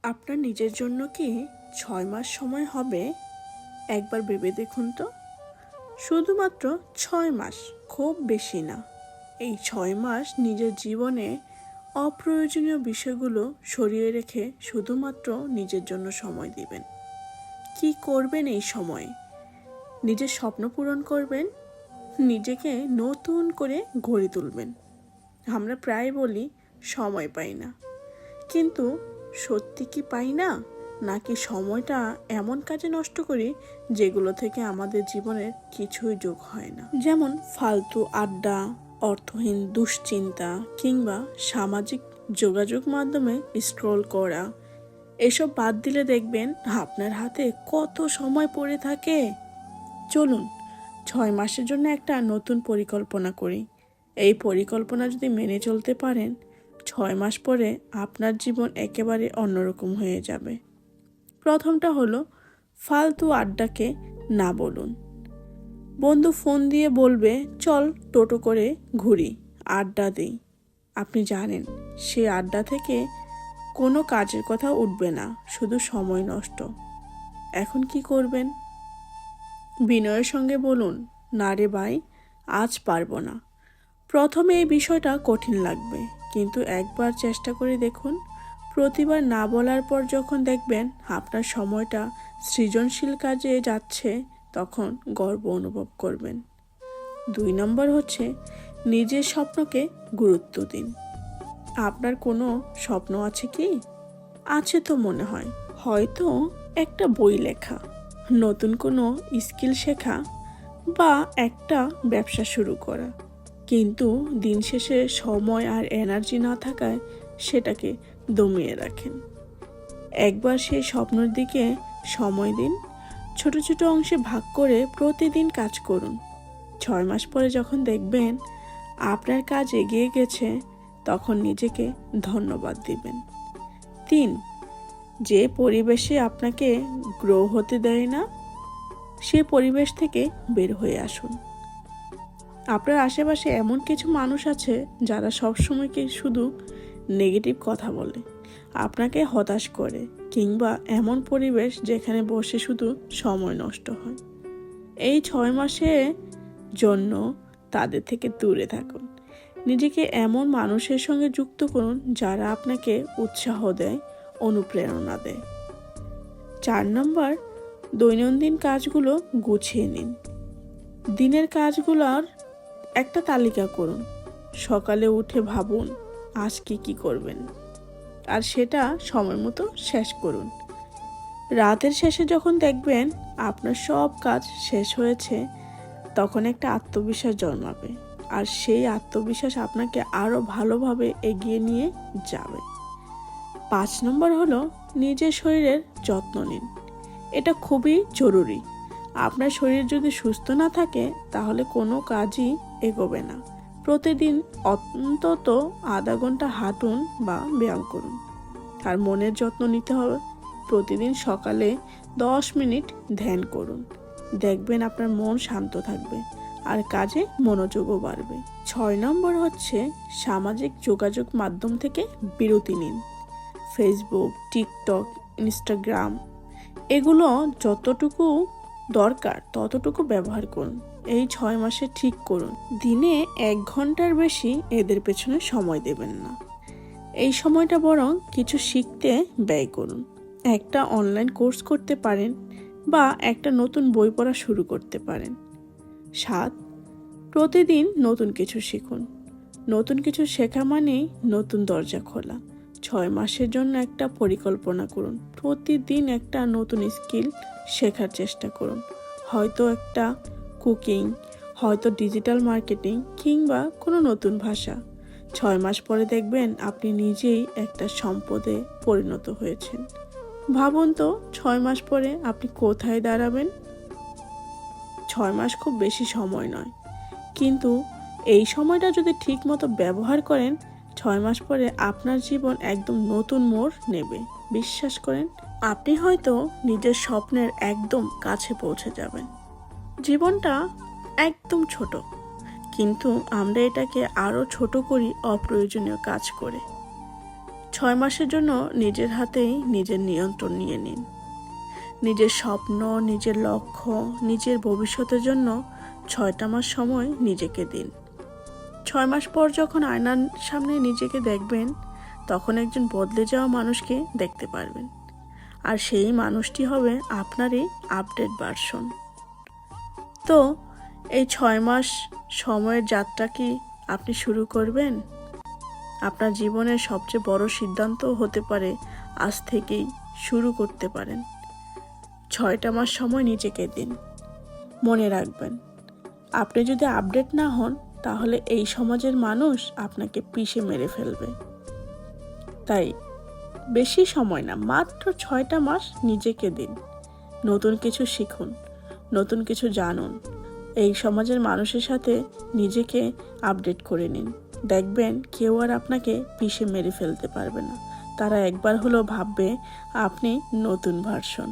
আপনার নিজের জন্য কি 6 মাস সময় হবে? একবার ভেবে দেখুন তো। শুধুমাত্র 6 মাস, খুব বেশি না। এই 6 মাস নিজের জীবনে অপ্রয়োজনীয় বিষয়গুলো সরিয়ে রেখে শুধুমাত্র নিজের জন্য সময় দিবেন। কি করবেন এই সময়ে? নিজের স্বপ্ন পূরণ করবেন, নিজেকে নতুন করে গড়ে তুলবেন। আমরা প্রায় বলি সময় পাই না, কিন্তু সত্যি কি পাই না, নাকি সময়টা এমন কাজে নষ্ট করি যেগুলো থেকে আমাদের জীবনের কিছুই যোগ হয় না? যেমন ফালতু আড্ডা, অর্থহীন দুশ্চিন্তা কিংবা সামাজিক যোগাযোগ মাধ্যমে স্ক্রল করা। এসব বাদ দিলে দেখবেন আপনার হাতে কত সময় পড়ে থাকে। চলুন 6 মাসের জন্য একটা নতুন পরিকল্পনা করি। এই পরিকল্পনা যদি মেনে চলতে পারেন, 6 মাস পরে আপনার জীবন একেবারে অন্যরকম হয়ে যাবে। প্রথমটা হলো ফালতু আড্ডাকে না বলুন। বন্ধু ফোন দিয়ে বলবে, চল টোটো করে ঘুরি, আড্ডা দিই। আপনি জানেন সে আড্ডা থেকে কোনো কাজের কথা উঠবে না, শুধু সময় নষ্ট। এখন কি করবেন? বিনয়ের সঙ্গে বলুন, না রে ভাই, আজ পারবো না। প্রথমে এই বিষয়টা কঠিন লাগবে, কিন্তু একবার চেষ্টা করে দেখুন। প্রতিবার না বলার পর যখন দেখবেন আপনার সময়টা সৃজনশীল কাজে যাচ্ছে, তখন গর্ব অনুভব করবেন। 2 নম্বর হচ্ছে নিজের স্বপ্নকে গুরুত্ব দিন। আপনার কোনো স্বপ্ন আছে কি? আছে তো মনে হয়। হয়তো একটা বই লেখা, নতুন কোনো স্কিল শেখা বা একটা ব্যবসা শুরু করা। কিন্তু দিন শেষে সময় আর এনার্জি না থাকায় সেটাকে দমিয়ে রাখেন। একবার সেই স্বপ্নের দিকে সময় দিন। ছোট ছোট অংশে ভাগ করে প্রতিদিন কাজ করুন। 6 মাস পরে যখন দেখবেন আপনার কাজ এগিয়ে গেছে, তখন নিজেকে ধন্যবাদ দিবেন। 3, যে পরিবেশে আপনাকে গ্রো হতে দেয় না, সে পরিবেশ থেকে বের হয়ে আসুন। আপনার আশেপাশে এমন কিছু মানুষ আছে যারা সবসময় কি শুধু নেগেটিভ কথা বলে, আপনাকে হতাশ করে, কিংবা এমন পরিবেশ যেখানে বসে শুধু সময় নষ্ট হয়। এই 6 মাসের জন্য তাদের থেকে দূরে থাকুন। নিজেকে এমন মানুষের সঙ্গে যুক্ত করুন যারা আপনাকে উৎসাহ দেয়, অনুপ্রেরণা দেয়। 4 নম্বর, দৈনন্দিন কাজগুলো গুছিয়ে নিন। দিনের কাজগুলোর একটা তালিকা করুন। সকালে উঠে ভাবুন আজ কি করবেন, আর সেটা সময় মতো শেষ করুন। রাতের শেষে যখন দেখবেন আপনার সব কাজ শেষ হয়েছে, তখন একটা আত্মবিশ্বাস জন্মাবে, আর সেই আত্মবিশ্বাস আপনাকে আরও ভালোভাবে এগিয়ে নিয়ে যাবে। 5 নম্বর হলো নিজের শরীরের যত্ন নিন। এটা খুবই জরুরি। আপনার শরীর যদি সুস্থ না থাকে, তাহলে কোনো কাজই এগোবে না। প্রতিদিন অন্তত আধা ঘন্টা হাঁটুন বা ব্যায়াম করুন। আর মনের যত্ন নিতে হবে। প্রতিদিন সকালে 10 মিনিট ধ্যান করুন। দেখবেন আপনার মন শান্ত থাকবে আর কাজে মনোযোগও বাড়বে। 6 নম্বর হচ্ছে সামাজিক যোগাযোগ মাধ্যম থেকে বিরতি নিন। ফেসবুক, টিকটক, ইনস্টাগ্রাম, এগুলো যতটুকু দরকার ততটুকু ব্যবহার করুন। এই 6 মাসে ঠিক করুন দিনে 1 ঘন্টার বেশি এদের পেছনে সময় দেবেন না। এই সময়টা বরং কিছু শিখতে ব্যয় করুন। একটা অনলাইন কোর্স করতে পারেন বা একটা নতুন বই পড়া শুরু করতে পারেন। 7, প্রতিদিন নতুন কিছু শিখুন। নতুন কিছু শেখা মানেই নতুন দরজা খোলা। 6 মাসের জন্য একটা পরিকল্পনা করুন। প্রতিদিন একটা নতুন স্কিল শেখার চেষ্টা করুন। হয়তো একটা কুকিং, হয়তো ডিজিটাল মার্কেটিং, কিংবা কোনো নতুন ভাষা। 6 মাস পরে দেখবেন আপনি নিজেই একটা সম্পদে পরিণত হয়েছেন। ভাবুন তো 6 মাস পরে আপনি কোথায় দাঁড়াবেন? 6 মাস খুব বেশি সময় নয়, কিন্তু এই সময়টা যদি ঠিক মতো ব্যবহার করেন, 6 মাস পরে আপনার জীবন একদম নতুন মোড় নেবে। বিশ্বাস করেন, আপনি হয়তো নিজের স্বপ্নের একদম কাছে পৌঁছে যাবেন। জীবনটা একদম ছোট, কিন্তু আমরা এটাকে আরও ছোট করি অপ্রয়োজনীয় কাজ করে। 6 মাসের জন্য নিজের হাতেই নিজের নিয়ন্ত্রণ নিয়ে নিন। নিজের স্বপ্ন, নিজের লক্ষ্য, নিজের ভবিষ্যতের জন্য 6টা মাস সময় নিজেকে দিন। 6 মাস পর যখন আয়নার সামনে নিজেকে দেখবেন, তখন একজন বদলে যাওয়া মানুষকে দেখতে পারবেন। আর সেই মানুষটি হবে আপনারই আপডেট ভার্সন। তো এই 6 মাস সময়ের যাত্রা কি আপনি শুরু করবেন? আপনার জীবনের সবচেয়ে বড় সিদ্ধান্ত হতে পারে আজ থেকেই শুরু করতে পারেন। 6টা মাস সময় নিজেকে দিন। মনে রাখবেন, আপনি যদি আপডেট না হন তাহলে এই সমাজের মানুষ আপনাকে পিষে মেরে ফেলবে। তাই বেশি সময় না, মাত্র 6টা মাস নিজেকে দিন। নতুন কিছু শিখুন, নতুন কিছু জানুন। এই সমাজের মানুষের সাথে নিজেকে আপডেট করে নিন। দেখবেন কেউ আর আপনাকে পিষে মেরে ফেলতে পারবে না। তারা একবার হলেও ভাববে আপনি নতুন ভার্সন।